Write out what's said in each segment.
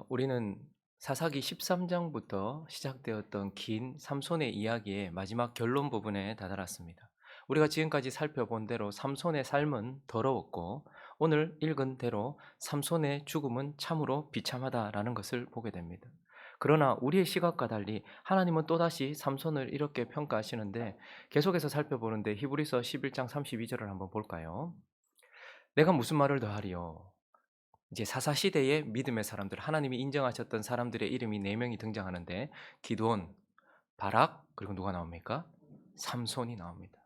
우리는 사사기 13장부터 시작되었던 긴 삼손의 이야기의 마지막 결론 부분에 다다랐습니다. 우리가 지금까지 살펴본 대로 삼손의 삶은 더러웠고 오늘 읽은 대로 삼손의 죽음은 참으로 비참하다라는 것을 보게 됩니다. 그러나 우리의 시각과 달리 하나님은 또다시 삼손을 이렇게 평가하시는데 계속해서 살펴보는데 히브리서 11장 32절을 한번 볼까요? 내가 무슨 말을 더하리요? 이제 사사 시대의 믿음의 사람들, 하나님이 인정하셨던 사람들의 이름이 네 명이 등장하는데 기드온, 바락, 그리고 누가 나옵니까? 삼손이 나옵니다.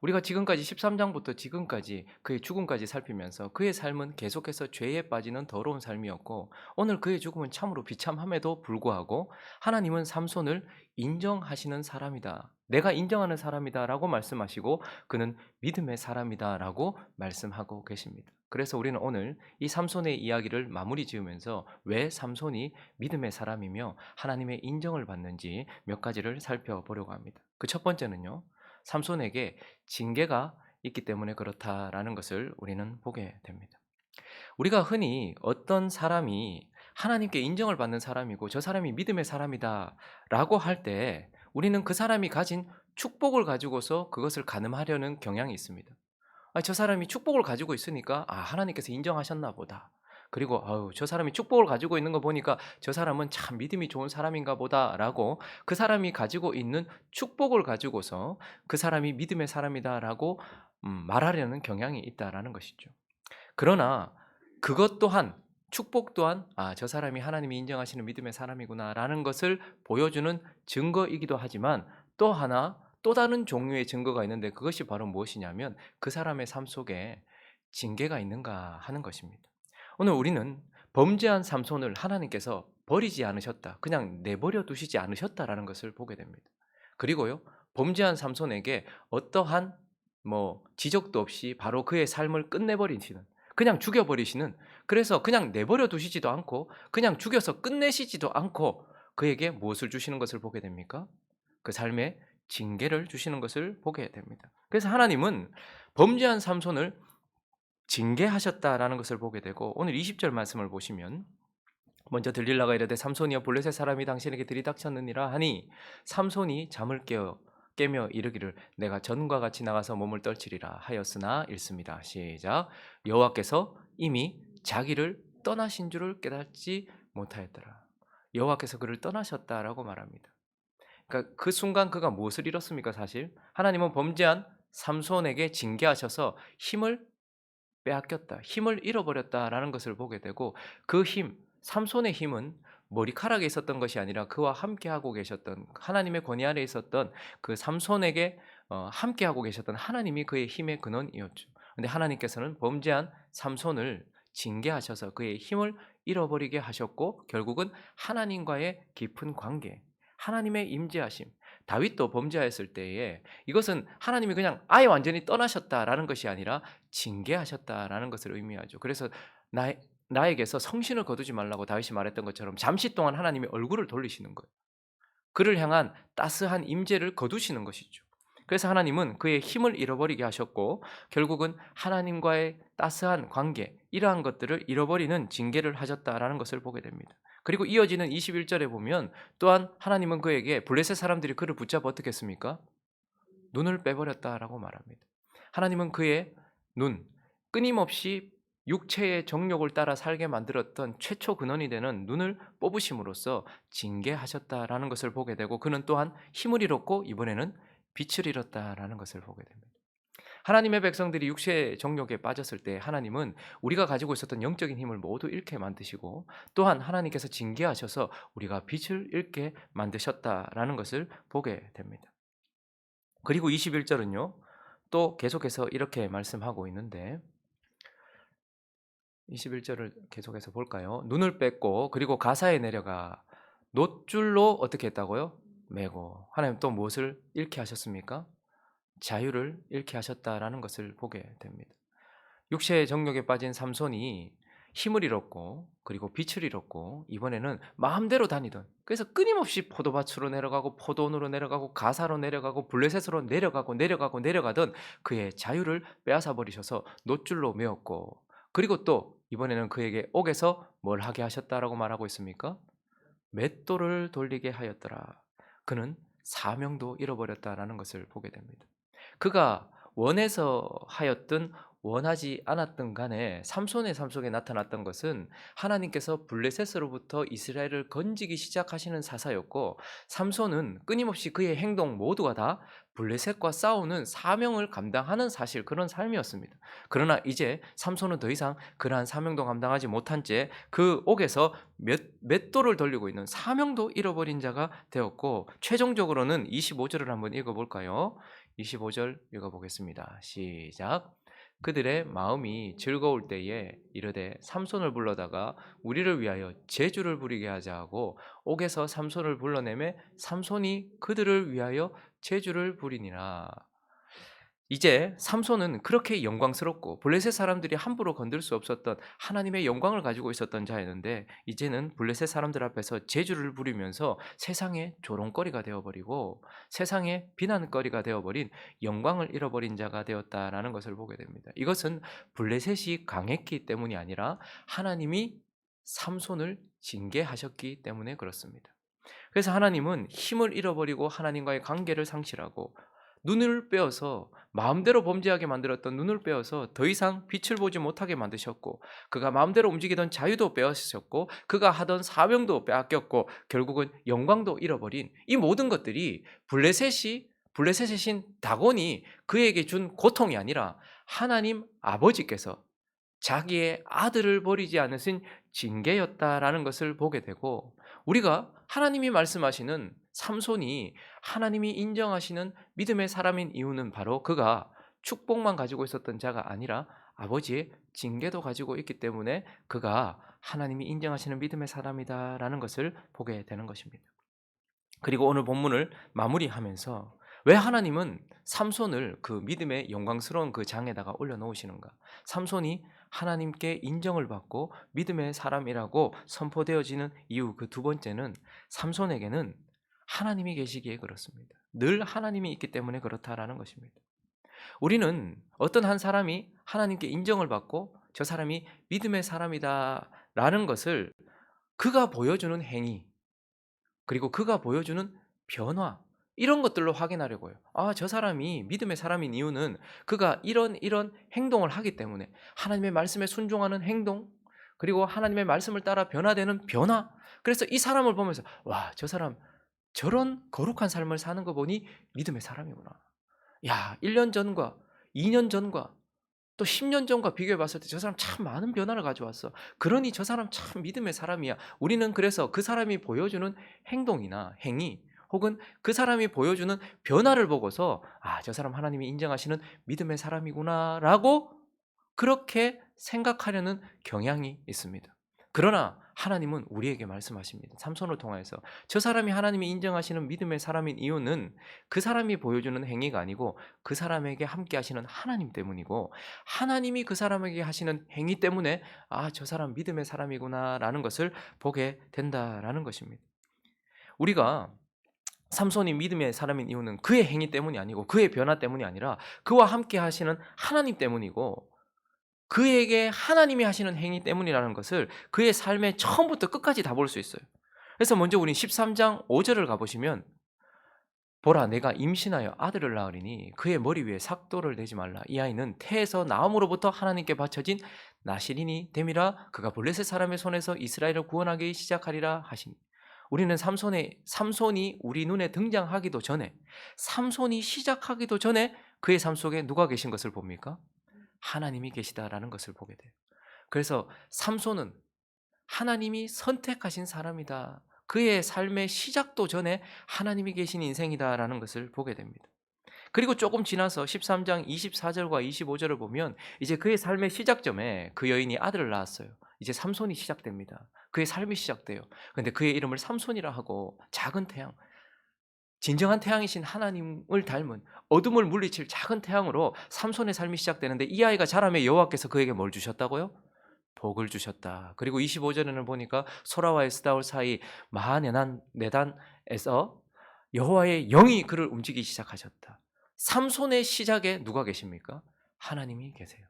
우리가 지금까지 13장부터 지금까지 그의 죽음까지 살피면서 그의 삶은 계속해서 죄에 빠지는 더러운 삶이었고 오늘 그의 죽음은 참으로 비참함에도 불구하고 하나님은 삼손을 인정하시는 사람이다. 내가 인정하는 사람이다라고 말씀하시고 그는 믿음의 사람이다라고 말씀하고 계십니다. 그래서 우리는 오늘 이 삼손의 이야기를 마무리 지으면서 왜 삼손이 믿음의 사람이며 하나님의 인정을 받는지 몇 가지를 살펴보려고 합니다. 그 첫 번째는요. 삼손에게 징계가 있기 때문에 그렇다라는 것을 우리는 보게 됩니다. 우리가 흔히 어떤 사람이 하나님께 인정을 받는 사람이고 저 사람이 믿음의 사람이다라고 할 때 우리는 그 사람이 가진 축복을 가지고서 그것을 가늠하려는 경향이 있습니다. 저 사람이 축복을 가지고 있으니까 하나님께서 인정하셨나 보다. 그리고 저 사람이 축복을 가지고 있는 거 보니까 저 사람은 참 믿음이 좋은 사람인가 보다라고 그 사람이 가지고 있는 축복을 가지고서 그 사람이 믿음의 사람이다라고 말하려는 경향이 있다라는 것이죠. 그러나 그것 또한 축복 또한 저 사람이 하나님이 인정하시는 믿음의 사람이구나라는 것을 보여주는 증거이기도 하지만 또 하나 또 다른 종류의 증거가 있는데 그것이 바로 무엇이냐면 그 사람의 삶 속에 징계가 있는가 하는 것입니다. 오늘 우리는 범죄한 삼손을 하나님께서 버리지 않으셨다. 그냥 내버려 두시지 않으셨다라는 것을 보게 됩니다. 그리고요. 범죄한 삼손에게 어떠한 지적도 없이 바로 그의 삶을 끝내버리시는 그냥 죽여버리시는 그래서 그냥 내버려 두시지도 않고 그냥 죽여서 끝내시지도 않고 그에게 무엇을 주시는 것을 보게 됩니까? 그 삶에 징계를 주시는 것을 보게 됩니다. 그래서 하나님은 범죄한 삼손을 징계하셨다라는 것을 보게 되고 오늘 20절 말씀을 보시면 먼저 들릴라가 이르되 삼손이여 블레셋 사람이 당신에게 들이닥쳤느니라 하니 삼손이 잠을 깨며 이르기를 내가 전과 같이 나가서 몸을 떨치리라 하였으나 읽습니다. 시작. 여호와께서 이미 자기를 떠나신 줄을 깨닫지 못하였더라. 여호와께서 그를 떠나셨다라고 말합니다. 그러니까 그 순간 그가 무엇을 잃었습니까? 사실 하나님은 범죄한 삼손에게 징계하셔서 힘을 빼앗겼다. 힘을 잃어버렸다라는 것을 보게 되고 그 힘, 삼손의 힘은 머리카락에 있었던 것이 아니라 그와 함께하고 계셨던 하나님의 권위 아래 있었던 그 삼손에게 함께하고 계셨던 하나님이 그의 힘의 근원이었죠. 근데 하나님께서는 범죄한 삼손을 징계하셔서 그의 힘을 잃어버리게 하셨고 결국은 하나님과의 깊은 관계, 하나님의 임재하심, 다윗도 범죄하였을 때에 이것은 하나님이 그냥 아예 완전히 떠나셨다라는 것이 아니라 징계하셨다라는 것을 의미하죠. 그래서 나에게서 성신을 거두지 말라고 다윗이 말했던 것처럼 잠시 동안 하나님의 얼굴을 돌리시는 거예요. 그를 향한 따스한 임재를 거두시는 것이죠. 그래서 하나님은 그의 힘을 잃어버리게 하셨고 결국은 하나님과의 따스한 관계 이러한 것들을 잃어버리는 징계를 하셨다라는 것을 보게 됩니다. 그리고 이어지는 21절에 보면 또한 하나님은 그에게 블레셋 사람들이 그를 붙잡아 어떻게 했습니까? 눈을 빼버렸다라고 말합니다. 하나님은 그의 눈, 끊임없이 육체의 정욕을 따라 살게 만들었던 최초 근원이 되는 눈을 뽑으심으로써 징계하셨다라는 것을 보게 되고 그는 또한 힘을 잃었고 이번에는 빛을 잃었다라는 것을 보게 됩니다. 하나님의 백성들이 육체의 정욕에 빠졌을 때 하나님은 우리가 가지고 있었던 영적인 힘을 모두 잃게 만드시고 또한 하나님께서 징계하셔서 우리가 빛을 잃게 만드셨다라는 것을 보게 됩니다. 그리고 21절은요. 또 계속해서 이렇게 말씀하고 있는데 21절을 계속해서 볼까요? 눈을 뺐고 그리고 가사에 내려가 놋줄로 어떻게 했다고요? 매고 하나님 또 무엇을 잃게 하셨습니까? 자유를 잃게 하셨다라는 것을 보게 됩니다. 육체의 정욕에 빠진 삼손이 힘을 잃었고 그리고 빛을 잃었고 이번에는 마음대로 다니던 그래서 끊임없이 포도밭으로 내려가고 포도원으로 내려가고 가사로 내려가고 블레셋으로 내려가고 내려가던 그의 자유를 빼앗아 버리셔서 놋줄로 메었고 그리고 또 이번에는 그에게 옥에서 뭘 하게 하셨다라고 말하고 있습니까? 맷돌을 돌리게 하였더라. 그는 사명도 잃어버렸다라는 것을 보게 됩니다. 그가 원해서 하였든 원하지 않았든 간에 삼손의 삶 속에 나타났던 것은 하나님께서 블레셋으로부터 이스라엘을 건지기 시작하시는 사사였고, 삼손은 끊임없이 그의 행동 모두가 다 블레셋과 싸우는 사명을 감당하는 사실, 그런 삶이었습니다. 그러나 이제 삼손은 더 이상 그러한 사명도 감당하지 못한 채 그 옥에서 맷돌을 돌리고 있는 사명도 잃어버린 자가 되었고, 최종적으로는 25절을 한번 읽어볼까요? 25절 읽어보겠습니다. 시작. 그들의 마음이 즐거울 때에 이르되 삼손을 불러다가 우리를 위하여 제주를 부리게 하자 하고 옥에서 삼손을 불러내매 삼손이 그들을 위하여 제주를 부리니라. 이제 삼손은 그렇게 영광스럽고 블레셋 사람들이 함부로 건들 수 없었던 하나님의 영광을 가지고 있었던 자였는데, 이제는 블레셋 사람들 앞에서 제주를 부리면서 세상의 조롱거리가 되어버리고 세상의 비난거리가 되어버린, 영광을 잃어버린 자가 되었다라는 것을 보게 됩니다. 이것은 블레셋이 강했기 때문이 아니라 하나님이 삼손을 징계하셨기 때문에 그렇습니다. 그래서 하나님은 힘을 잃어버리고 하나님과의 관계를 상실하고 눈을 빼어서, 마음대로 범죄하게 만들었던 눈을 빼어서 더 이상 빛을 보지 못하게 만드셨고, 그가 마음대로 움직이던 자유도 빼앗으셨고, 그가 하던 사명도 빼앗겼고, 결국은 영광도 잃어버린 이 모든 것들이 블레셋의 신 다곤이 그에게 준 고통이 아니라 하나님 아버지께서 자기의 아들을 버리지 않으신 징계였다라는 것을 보게 되고, 우리가 하나님이 말씀하시는 삼손이 하나님이 인정하시는 믿음의 사람인 이유는 바로 그가 축복만 가지고 있었던 자가 아니라 아버지의 징계도 가지고 있기 때문에 그가 하나님이 인정하시는 믿음의 사람이다라는 것을 보게 되는 것입니다. 그리고 오늘 본문을 마무리하면서 왜 하나님은 삼손을 그 믿음의 영광스러운 그 장에다가 올려놓으시는가? 삼손이 하나님께 인정을 받고 믿음의 사람이라고 선포되어지는 이유, 그 두 번째는 삼손에게는 하나님이 계시기에 그렇습니다. 늘 하나님이 있기 때문에 그렇다라는 것입니다. 우리는 어떤 한 사람이 하나님께 인정을 받고 저 사람이 믿음의 사람이다라는 것을 그가 보여주는 행위, 그리고 그가 보여주는 변화, 이런 것들로 확인하려고 해요. 아, 저 사람이 믿음의 사람인 이유는 그가 이런 행동을 하기 때문에, 하나님의 말씀에 순종하는 행동, 그리고 하나님의 말씀을 따라 변화되는 변화. 그래서 이 사람을 보면서 와, 저 사람 저런 거룩한 삶을 사는 거 보니 믿음의 사람이구나. 야, 1년 전과 2년 전과 또 10년 전과 비교해 봤을 때 저 사람 참 많은 변화를 가져왔어. 그러니 저 사람 참 믿음의 사람이야. 우리는 그래서 그 사람이 보여주는 행동이나 행위, 혹은 그 사람이 보여주는 변화를 보고서 아, 저 사람 하나님이 인정하시는 믿음의 사람이구나라고 그렇게 생각하려는 경향이 있습니다. 그러나 하나님은 우리에게 말씀하십니다. 삼손을 통해서 저 사람이 하나님이 인정하시는 믿음의 사람인 이유는 그 사람이 보여주는 행위가 아니고 그 사람에게 함께 하시는 하나님 때문이고, 하나님이 그 사람에게 하시는 행위 때문에 아, 저 사람 믿음의 사람이구나라는 것을 보게 된다라는 것입니다. 우리가 삼손이 믿음의 사람인 이유는 그의 행위 때문이 아니고 그의 변화 때문이 아니라 그와 함께 하시는 하나님 때문이고, 그에게 하나님이 하시는 행위 때문이라는 것을 그의 삶의 처음부터 끝까지 다 볼 수 있어요. 그래서 먼저 우리 13장 5절을 가보시면, 보라, 내가 임신하여 아들을 낳으리니 그의 머리 위에 삭도를 내지 말라. 이 아이는 태에서 나음으로부터 하나님께 바쳐진 나실인이 됨이라. 그가 블레셋 사람의 손에서 이스라엘을 구원하기 시작하리라 하시니, 우리는 삼손이 우리 눈에 등장하기도 전에, 삼손이 시작하기도 전에 그의 삶 속에 누가 계신 것을 봅니까? 하나님이 계시다라는 것을 보게 돼요. 그래서 삼손은 하나님이 선택하신 사람이다. 그의 삶의 시작도 전에 하나님이 계신 인생이다라는 것을 보게 됩니다. 그리고 조금 지나서 13장 24절과 25절을 보면 이제 그의 삶의 시작점에 그 여인이 아들을 낳았어요. 이제 삼손이 시작됩니다. 그의 삶이 시작돼요. 그런데 그의 이름을 삼손이라 하고, 작은 태양, 진정한 태양이신 하나님을 닮은 어둠을 물리칠 작은 태양으로 삼손의 삶이 시작되는데, 이 아이가 자라매 여호와께서 그에게 뭘 주셨다고요? 복을 주셨다. 그리고 25절에는 보니까 소라와 에스다올 사이 마하네단에서 여호와의 영이 그를 움직이기 시작하셨다. 삼손의 시작에 누가 계십니까? 하나님이 계세요.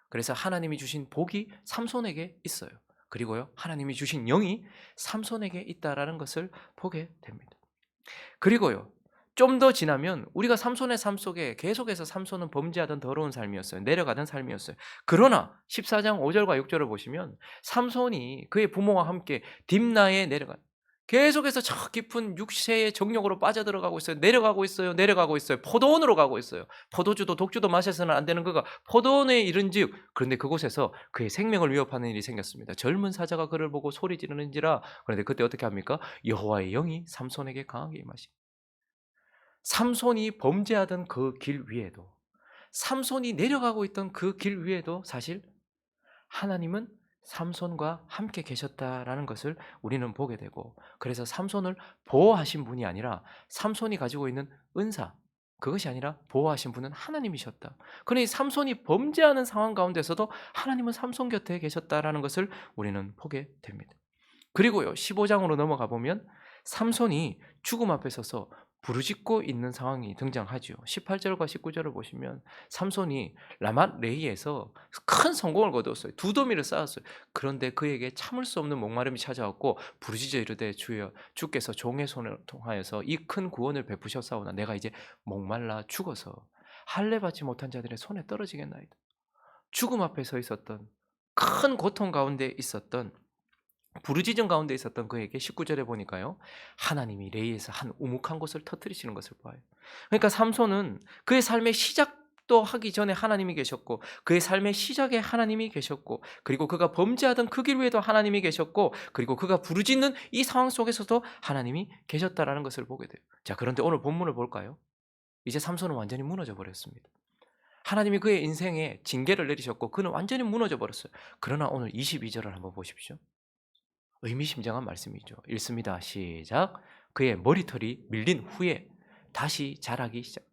그래서 하나님이 주신 복이 삼손에게 있어요. 그리고요, 하나님이 주신 영이 삼손에게 있다라는 것을 보게 됩니다. 그리고요, 좀 더 지나면 우리가 삼손의 삶 속에 계속해서 삼손은 범죄하던 더러운 삶이었어요. 내려가던 삶이었어요. 그러나 14장 5절과 6절을 보시면 삼손이 그의 부모와 함께 딥나에 내려가 계속해서 저 깊은 육체의 정욕으로 빠져들어가고 있어요. 내려가고 있어요. 내려가고 있어요. 포도원으로 가고 있어요. 포도주도 독주도 마셔서는 안 되는 그가 포도원에 이른즉, 그런데 그곳에서 그의 생명을 위협하는 일이 생겼습니다. 젊은 사자가 그를 보고 소리 지르는지라. 그런데 그때 어떻게 합니까? 여호와의 영이 삼손에게 강하게 임하시. 삼손이 범죄하던 그 길 위에도, 삼손이 내려가고 있던 그 길 위에도 사실 하나님은 삼손과 함께 계셨다라는 것을 우리는 보게 되고, 그래서 삼손을 보호하신 분이 아니라 삼손이 가지고 있는 은사, 그것이 아니라 보호하신 분은 하나님이셨다. 그러니 삼손이 범죄하는 상황 가운데서도 하나님은 삼손 곁에 계셨다라는 것을 우리는 보게 됩니다. 그리고요, 15장으로 넘어가 보면 삼손이 죽음 앞에 서서 부르짖고 있는 상황이 등장하죠. 18절과 19절을 보시면 삼손이 라맛 레이에서 큰 성공을 거두었어요. 두 더미를 쌓았어요. 그런데 그에게 참을 수 없는 목마름이 찾아왔고 부르짖어 이르되, 주여, 주께서 종의 손을 통하여서 이 큰 구원을 베푸셨사오나 내가 이제 목말라 죽어서 할례 받지 못한 자들의 손에 떨어지겠나이다. 죽음 앞에 서 있었던, 큰 고통 가운데 있었던, 부르짖음 가운데 있었던 그에게 19절에 보니까요, 하나님이 레이에서 한 우묵한 곳을 터뜨리시는 것을 봐요. 그러니까 삼손은 그의 삶의 시작도 하기 전에 하나님이 계셨고, 그의 삶의 시작에 하나님이 계셨고, 그리고 그가 범죄하던 그 길 위에도 하나님이 계셨고, 그리고 그가 부르짖는 이 상황 속에서도 하나님이 계셨다라는 것을 보게 돼요. 자, 그런데 오늘 본문을 볼까요? 이제 삼손은 완전히 무너져 버렸습니다. 하나님이 그의 인생에 징계를 내리셨고 그는 완전히 무너져 버렸어요. 그러나 오늘 22절을 한번 보십시오. 의미심장한 말씀이죠. 읽습니다. 시작. 그의 머리털이 밀린 후에 다시 자라기 시작.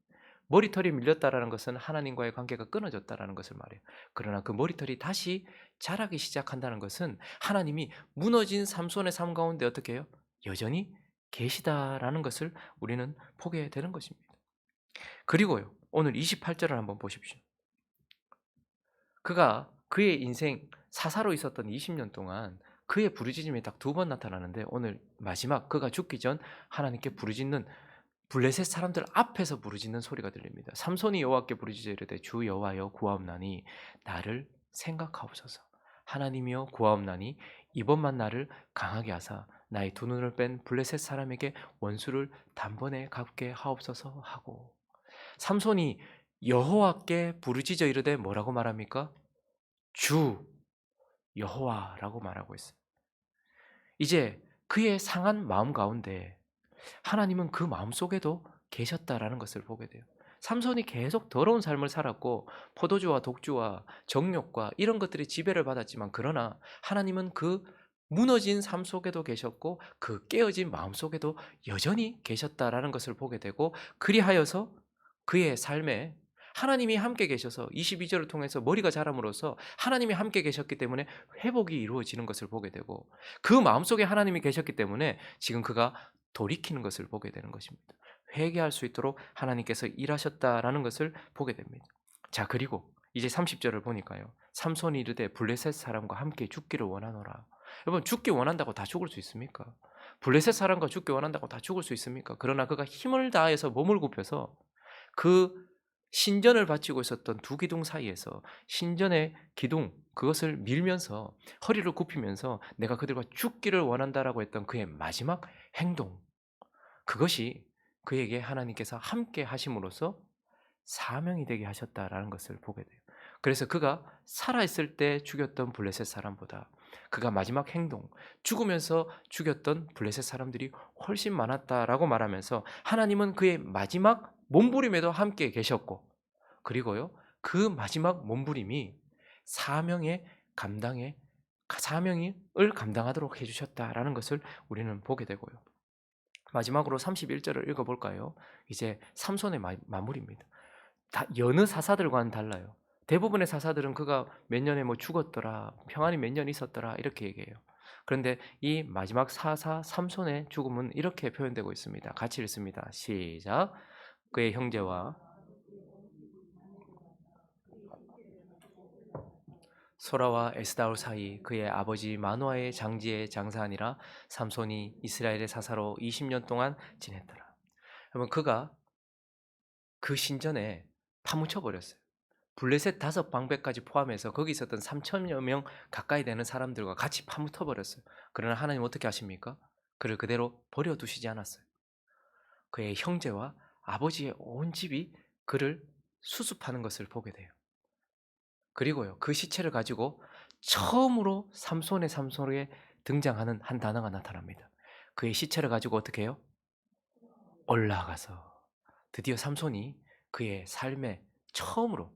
머리털이 밀렸다라는 것은 하나님과의 관계가 끊어졌다라는 것을 말해요. 그러나 그 머리털이 다시 자라기 시작한다는 것은 하나님이 무너진 삼손의 삶 가운데 어떻게 해요? 여전히 계시다라는 것을 우리는 보게 되는 것입니다. 그리고요, 오늘 28절을 한번 보십시오. 그가 그의 인생 사사로 있었던 20년 동안 그의 부르짖음이 딱 두 번 나타나는데, 오늘 마지막 그가 죽기 전 하나님께 부르짖는, 블레셋 사람들 앞에서 부르짖는 소리가 들립니다. 삼손이 여호와께 부르짖어 이르되, 주 여호와여 구하옵나니 나를 생각하옵소서. 하나님이여 구하옵나니 이번만 나를 강하게 하사 나의 두 눈을 뺀 블레셋 사람에게 원수를 단번에 갚게 하옵소서 하고, 삼손이 여호와께 부르짖어 이르되 뭐라고 말합니까? 주 여호와라고 말하고 있어요. 이제 그의 상한 마음 가운데 하나님은 그 마음 속에도 계셨다라는 것을 보게 돼요. 삼손이 계속 더러운 삶을 살았고 포도주와 독주와 정욕과 이런 것들이 지배를 받았지만, 그러나 하나님은 그 무너진 삶 속에도 계셨고 그 깨어진 마음 속에도 여전히 계셨다라는 것을 보게 되고, 그리하여서 그의 삶에 하나님이 함께 계셔서 22절을 통해서 머리가 자람으로써 하나님이 함께 계셨기 때문에 회복이 이루어지는 것을 보게 되고, 그 마음속에 하나님이 계셨기 때문에 지금 그가 돌이키는 것을 보게 되는 것입니다. 회개할 수 있도록 하나님께서 일하셨다라는 것을 보게 됩니다. 자, 그리고 이제 30절을 보니까요, 삼손이 이르되 블레셋 사람과 함께 죽기를 원하노라. 여러분, 죽기 원한다고 다 죽을 수 있습니까? 블레셋 사람과 죽기 원한다고 다 죽을 수 있습니까? 그러나 그가 힘을 다해서 몸을 굽혀서 그 신전을 바치고 있었던 두 기둥 사이에서 신전의 기둥 그것을 밀면서 허리를 굽히면서 내가 그들과 죽기를 원한다라고 했던 그의 마지막 행동, 그것이 그에게 하나님께서 함께 하심으로써 사명이 되게 하셨다라는 것을 보게 돼요. 그래서 그가 살아있을 때 죽였던 블레셋 사람보다 그가 마지막 행동, 죽으면서 죽였던 블레셋 사람들이 훨씬 많았다라고 말하면서 하나님은 그의 마지막 몸부림에도 함께 계셨고, 그리고요, 그 마지막 몸부림이 사명의 감당에 사명을 감당하도록 해주셨다라는 것을 우리는 보게 되고요. 마지막으로 31절을 읽어볼까요? 이제 삼손의 마무리입니다. 여느 사사들과는 달라요. 대부분의 사사들은 그가 몇 년에 뭐 죽었더라, 평안이 몇 년 있었더라 이렇게 얘기해요. 그런데 이 마지막 사사 삼손의 죽음은 이렇게 표현되고 있습니다. 같이 읽습니다. 시작. 그의 형제와 소라와 에스다올 사이 그의 아버지 마노아의 장지에 장사하니라. 삼손이 이스라엘의 사사로 20년 동안 지냈더라. 여러분, 그가 그 신전에 파묻혀 버렸어요. 블레셋 5방백까지 포함해서 거기 있었던 3천여 명 가까이 되는 사람들과 같이 파묻혀 버렸어요. 그러나 하나님 어떻게 하십니까? 그를 그대로 버려두시지 않았어요. 그의 형제와 아버지의 온 집이 그를 수습하는 것을 보게 돼요. 그리고요, 그 시체를 가지고 처음으로 삼손에 등장하는 한 단어가 나타납니다. 그의 시체를 가지고 어떻게 해요? 올라가서. 드디어 삼손이 그의 삶에 처음으로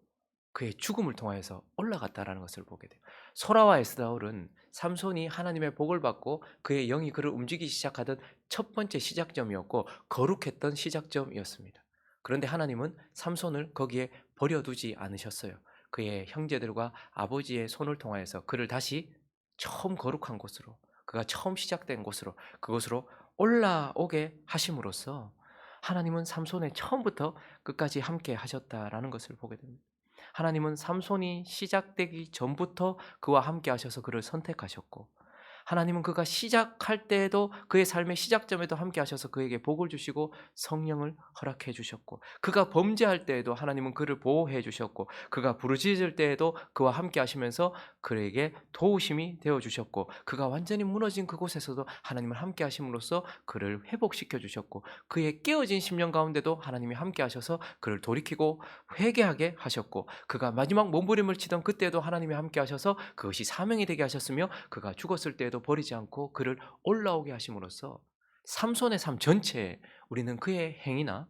그의 죽음을 통하여서 올라갔다라는 것을 보게 돼요. 소라와 에스다올은 삼손이 하나님의 복을 받고 그의 영이 그를 움직이기 시작하던 첫 번째 시작점이었고 거룩했던 시작점이었습니다. 그런데 하나님은 삼손을 거기에 버려두지 않으셨어요. 그의 형제들과 아버지의 손을 통하여서 그를 다시 처음 거룩한 곳으로, 그가 처음 시작된 곳으로, 그곳으로 올라오게 하심으로써 하나님은 삼손의 처음부터 끝까지 함께 하셨다라는 것을 보게 됩니다. 하나님은 삼손이 시작되기 전부터 그와 함께 하셔서 그를 선택하셨고, 하나님은 그가 시작할 때에도 그의 삶의 시작점에도 함께 하셔서 그에게 복을 주시고 성령을 허락해 주셨고, 그가 범죄할 때에도 하나님은 그를 보호해 주셨고, 그가 부르짖을 때에도 그와 함께 하시면서 그에게 도우심이 되어 주셨고, 그가 완전히 무너진 그곳에서도 하나님을 함께 하심으로써 그를 회복시켜 주셨고, 그의 깨어진 심령 가운데도 하나님이 함께 하셔서 그를 돌이키고 회개하게 하셨고, 그가 마지막 몸부림을 치던 그때도 하나님이 함께 하셔서 그것이 사명이 되게 하셨으며, 그가 죽었을 때에도 버리지 않고 그를 올라오게 하심으로써 삼손의 삶 전체에 우리는 그의 행위나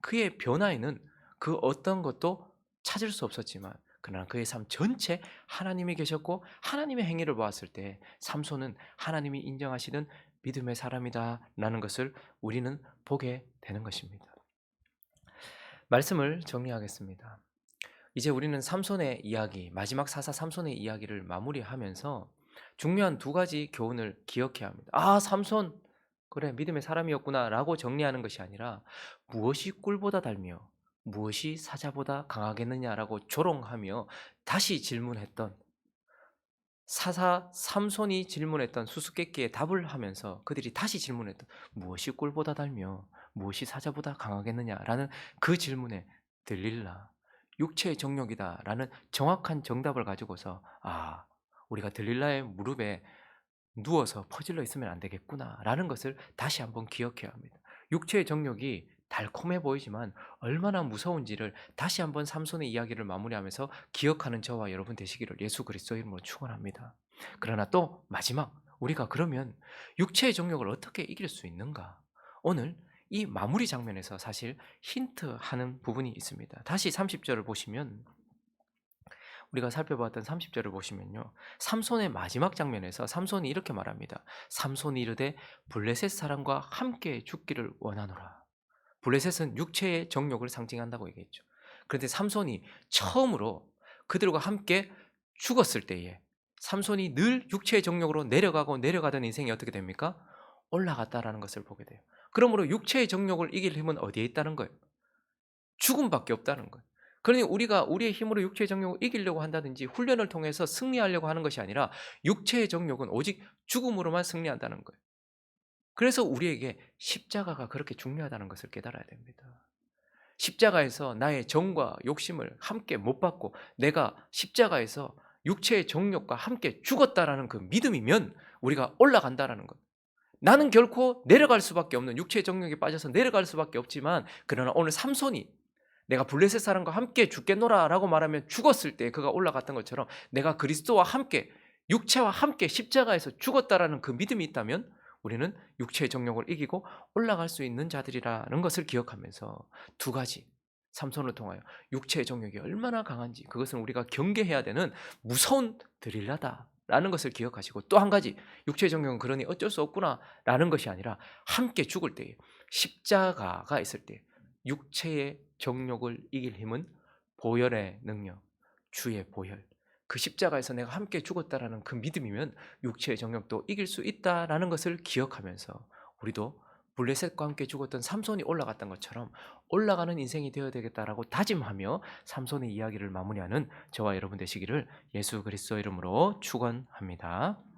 그의 변화에는 그 어떤 것도 찾을 수 없었지만, 그러나 그의 삶 전체 하나님이 계셨고 하나님의 행위를 보았을 때 삼손은 하나님이 인정하시는 믿음의 사람이다라는 것을 우리는 보게 되는 것입니다. 말씀을 정리하겠습니다. 이제 우리는 삼손의 이야기, 마지막 사사 삼손의 이야기를 마무리하면서 중요한 2가지 교훈을 기억해야 합니다. 아, 삼손 그래 믿음의 사람이었구나라고 정리하는 것이 아니라, 무엇이 꿀보다 달며 무엇이 사자보다 강하겠느냐라고 조롱하며 다시 질문했던, 사사 삼손이 질문했던 수수께끼에 답을 하면서 그들이 다시 질문했던, 무엇이 꿀보다 달며 무엇이 사자보다 강하겠느냐라는 그 질문에 들릴라, 육체의 정욕이다라는 정확한 정답을 가지고서, 아, 우리가 들릴라의 무릎에 누워서 퍼질러 있으면 안 되겠구나라는 것을 다시 한번 기억해야 합니다. 육체의 정욕이 달콤해 보이지만 얼마나 무서운지를 다시 한번 삼손의 이야기를 마무리하면서 기억하는 저와 여러분 되시기를 예수 그리스도 이름으로 축원합니다. 그러나 또 마지막, 우리가 그러면 육체의 정욕을 어떻게 이길 수 있는가? 오늘 이 마무리 장면에서 사실 힌트하는 부분이 있습니다. 다시 30절을 보시면, 우리가 살펴봤던 30절을 보시면요, 삼손의 마지막 장면에서 삼손이 이렇게 말합니다. 삼손이 이르되 블레셋 사람과 함께 죽기를 원하노라. 블레셋은 육체의 정욕을 상징한다고 얘기했죠. 그런데 삼손이 처음으로 그들과 함께 죽었을 때에 삼손이 늘 육체의 정욕으로 내려가고 내려가던 인생이 어떻게 됩니까? 올라갔다라는 것을 보게 돼요. 그러므로 육체의 정욕을 이길 힘은 어디에 있다는 거예요? 죽음밖에 없다는 거예요. 그러니 우리가 우리의 힘으로 육체의 정욕을 이기려고 한다든지 훈련을 통해서 승리하려고 하는 것이 아니라, 육체의 정욕은 오직 죽음으로만 승리한다는 거예요. 그래서 우리에게 십자가가 그렇게 중요하다는 것을 깨달아야 됩니다. 십자가에서 나의 정과 욕심을 함께 못 받고 내가 십자가에서 육체의 정욕과 함께 죽었다라는 그 믿음이면 우리가 올라간다라는 것. 나는 결코 내려갈 수밖에 없는, 육체의 정욕에 빠져서 내려갈 수밖에 없지만, 그러나 오늘 삼손이 내가 블레셋 사람과 함께 죽겠노라 라고 말하면 죽었을 때 그가 올라갔던 것처럼, 내가 그리스도와 함께, 육체와 함께 십자가에서 죽었다라는 그 믿음이 있다면 우리는 육체의 정욕을 이기고 올라갈 수 있는 자들이라는 것을 기억하면서, 2가지 삼손을 통하여 육체의 정욕이 얼마나 강한지, 그것은 우리가 경계해야 되는 무서운 드릴라다라는 것을 기억하시고, 또 한 가지, 육체의 정욕은 그러니 어쩔 수 없구나라는 것이 아니라, 함께 죽을 때에, 십자가가 있을 때 육체의 정욕을 이길 힘은 보혈의 능력, 주의 보혈, 그 십자가에서 내가 함께 죽었다라는 그 믿음이면 육체의 정욕도 이길 수 있다라는 것을 기억하면서 우리도 블레셋과 함께 죽었던 삼손이 올라갔던 것처럼 올라가는 인생이 되어야 되겠다라고 다짐하며 삼손의 이야기를 마무리하는 저와 여러분 되시기를 예수 그리스도 이름으로 축원합니다.